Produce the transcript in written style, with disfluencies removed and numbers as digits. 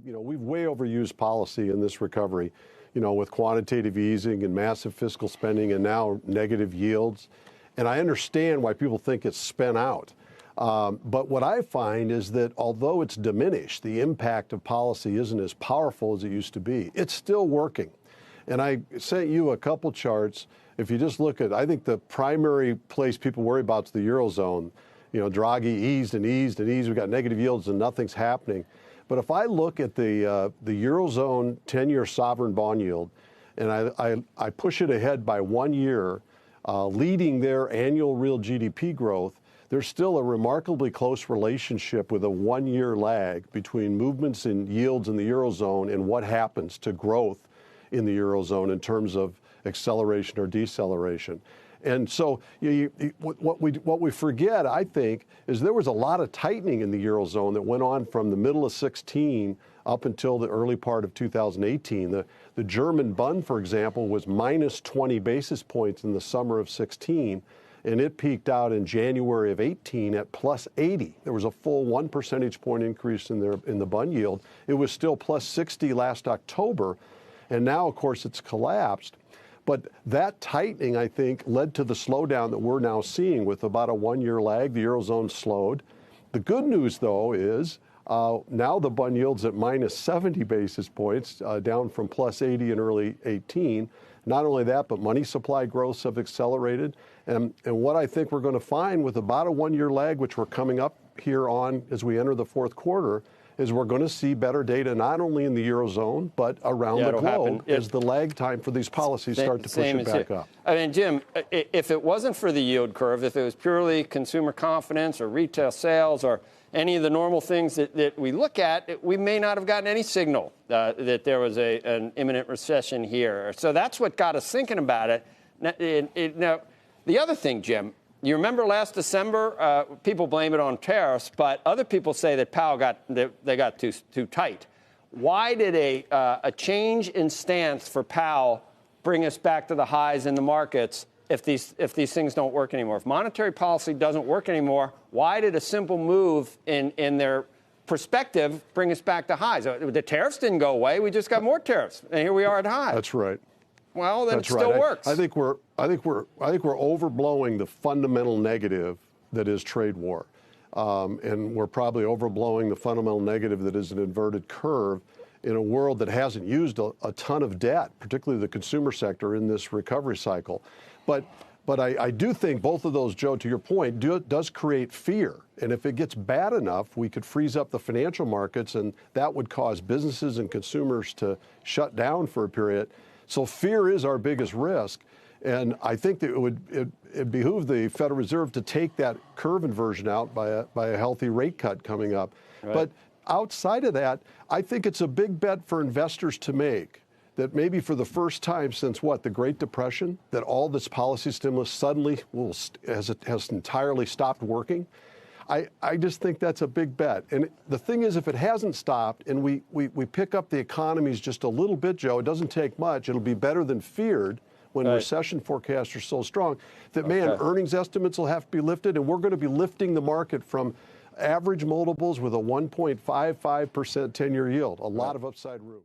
we've way overused policy in this recovery, with quantitative easing and massive fiscal spending and now negative yields. And I understand why people think it's spent out. But what I find is that although it's diminished, the impact of policy isn't as powerful as it used to be. It's still working. And I sent you a couple charts. If you just look at, I think the primary place people worry about is the Eurozone. Draghi eased and eased and eased. We've got negative yields and nothing's happening. But if I look at the Eurozone 10-year sovereign bond yield, and I push it ahead by 1 year, leading their annual real GDP growth, there's still a remarkably close relationship with a 1 year lag between movements in yields in the Eurozone and what happens to growth in the Eurozone in terms of acceleration or deceleration. And so what we forget, I think, is there was a lot of tightening in the Eurozone that went on from the middle of 16 up until the early part of 2018. The German Bund, for example, was minus 20 basis points in the summer of 16, and it peaked out in January of 18 at plus 80. There was a full 1 percentage point increase in the Bund yield. It was still plus 60 last October, and now, of course, it's collapsed. But that tightening, I think, led to the slowdown that we're now seeing with about a 1 year lag. The Eurozone slowed. The good news, though, is now the Bund yield's at minus 70 basis points, down from plus 80 in early 18. Not only that, but money supply growths have accelerated. And what I think we're going to find with about a 1 year lag, which we're coming up here on as we enter the fourth quarter, is we're going to see better data not only in the Eurozone, but around the globe as the lag time for these policies start to push it back up. I mean, Jim, if it wasn't for the yield curve, if it was purely consumer confidence or retail sales or any of the normal things that we look at, we may not have gotten any signal that there was an imminent recession here. So that's what got us thinking about it. Now, the other thing, Jim, you remember last December, people blame it on tariffs, but other people say that Powell got too tight. Why did a change in stance for Powell bring us back to the highs in the markets if these things don't work anymore? If monetary policy doesn't work anymore, why did a simple move in their perspective bring us back to highs? The tariffs didn't go away. We just got more tariffs, and here we are at highs. That's right. Well, then it still works. I think we're overblowing the fundamental negative that is trade war, and we're probably overblowing the fundamental negative that is an inverted curve in a world that hasn't used a ton of debt, particularly the consumer sector, in this recovery cycle. But I do think both of those, Joe, to your point, does create fear. And if it gets bad enough, we could freeze up the financial markets, and that would cause businesses and consumers to shut down for a period. So fear is our biggest risk, and I think that it behoove the Federal Reserve to take that curve inversion out by a healthy rate cut coming up. Right. But outside of that, I think it's a big bet for investors to make that maybe for the first time since the Great Depression, that all this policy stimulus suddenly has entirely stopped working. I just think that's a big bet. And the thing is, if it hasn't stopped and we pick up the economies just a little bit, Joe, it doesn't take much. It'll be better than feared when recession forecasts are so strong that, man, earnings estimates will have to be lifted, and we're going to be lifting the market from average multiples with a 1.55% 10-year yield. A lot of upside room.